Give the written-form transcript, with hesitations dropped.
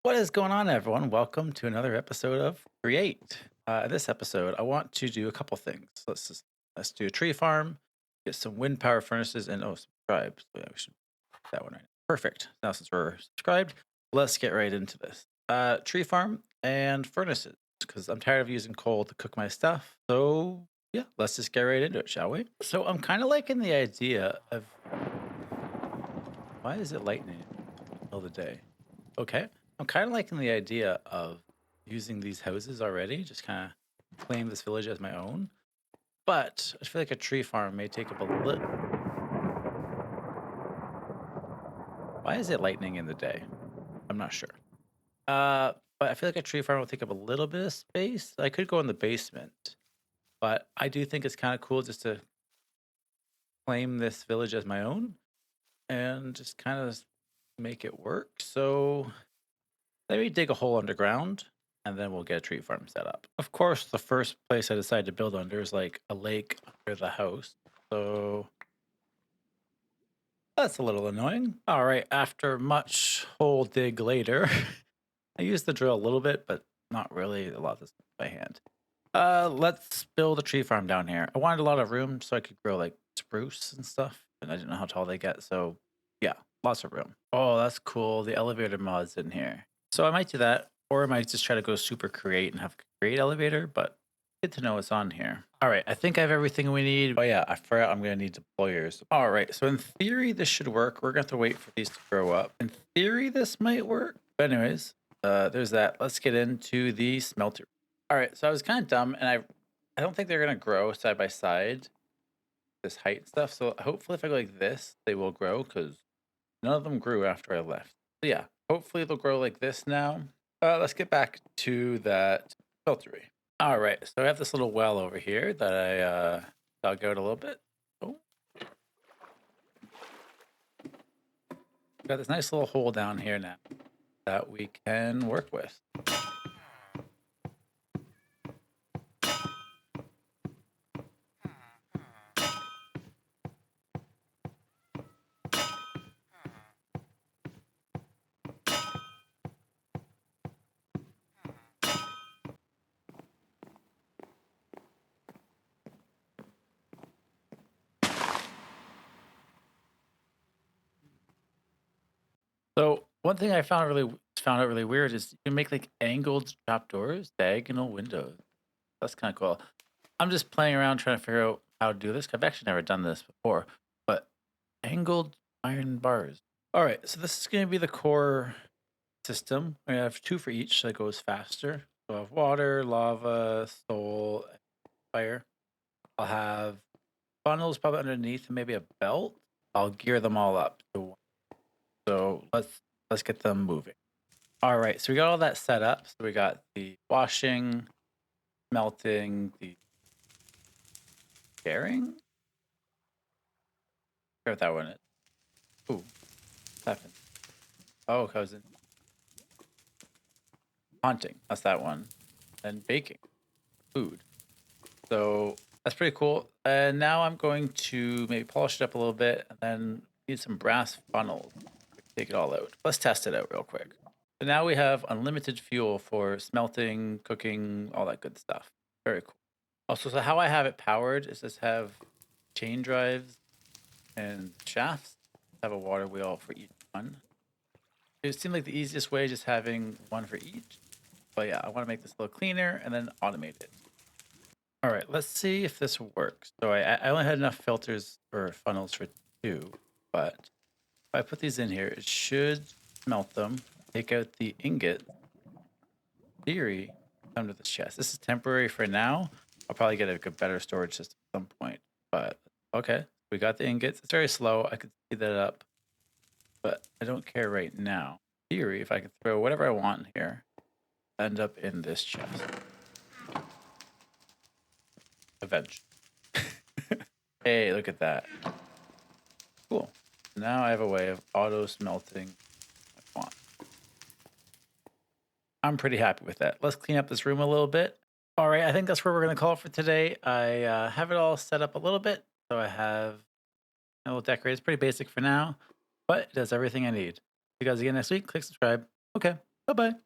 What is going on, everyone? Welcome to another episode of Create. In this episode, I want to do a couple things. Let's do a tree farm, get some wind power furnaces, and subscribe. So yeah, we should do that one right now. Perfect. Now since we're subscribed, let's get right into this. Tree farm and furnaces, because I'm tired of using coal to cook my stuff. So yeah, let's just get right into it, shall we? So I'm kind of liking the idea of why is it lightning in the middle of the day? Okay. I'm kind of liking the idea of using these houses already, just kind of claim this village as my own. But I feel like a tree farm may take up a little. Why is it lightning in the day? I'm not sure. But I feel like a tree farm will take up a little bit of space. I could go in the basement, but I do think it's kind of cool just to claim this village as my own and just kind of make it work. So let me dig a hole underground and then we'll get a tree farm set up. Of course, the first place I decided to build under is like a lake under the house. So that's a little annoying. All right, after much hole dig later, I used the drill a little bit, but not really a lot of this by hand. Let's build a tree farm down here. I wanted a lot of room so I could grow like spruce and stuff, and I didn't know how tall they get. So yeah, lots of room. Oh, that's cool. The elevator mod's in here. So I might do that, or I might just try to go super create and have a create elevator, but good to know it's on here. All right, I think I have everything we need. Oh yeah, I forgot I'm gonna need deployers. All right, so in theory this should work. We're gonna have to wait for these to grow up. In theory this might work. But anyways, there's that. Let's get into the smelter. All right, so I was kind of dumb, and I don't think they're gonna grow side by side this height and stuff. So hopefully, if I go like this, they will grow because none of them grew after I left. So yeah, hopefully they'll grow like this now. Let's get back to that filtery. All right, so I have this little well over here that I dug out a little bit. Oh, got this nice little hole down here now that we can work with. So one thing I found out really weird is you can make like angled trapdoors, diagonal windows. That's kind of cool. I'm just playing around trying to figure out how to do this. I've actually never done this before, but angled iron bars. All right, so this is going to be the core system. I have two for each, so it goes faster. So I have water, lava, soul, and fire. I'll have funnels probably underneath and maybe a belt. I'll gear them all up to one. So let's get them moving. All right, so we got all that set up. So we got the washing, melting, the scaring. Forget what that one is. Ooh, what's happened? Oh, cousin. Haunting. That's that one. And baking. Food. So that's pretty cool. And now I'm going to maybe polish it up a little bit and then use some brass funnels. Take it all out. Let's test it out real quick. So now we have unlimited fuel for smelting, cooking, all that good stuff. Very cool. Also, so how I have it powered is just have chain drives and shafts. Have a water wheel for each one. It seemed like the easiest way just having one for each. But yeah, I want to make this a little cleaner and then automate it. All right, let's see if this works. So I only had enough filters or funnels for two, but if I put these in here, it should melt them, take out the ingot. Theory, come to this chest. This is temporary for now. I'll probably get a better storage system at some point. But okay, we got the ingots. It's very slow. I could speed that up, but I don't care right now. Theory, if I can throw whatever I want in here, end up in this chest. Eventually. Hey, look at that. Cool. Now I have a way of auto smelting I want. I'm pretty happy with that. Let's clean up this room a little bit. All right, I think that's where we're going to call it for today. I have it all set up a little bit. So I have a little decorated. It's pretty basic for now, but it does everything I need. See you guys again next week. Click subscribe. Okay. Bye bye.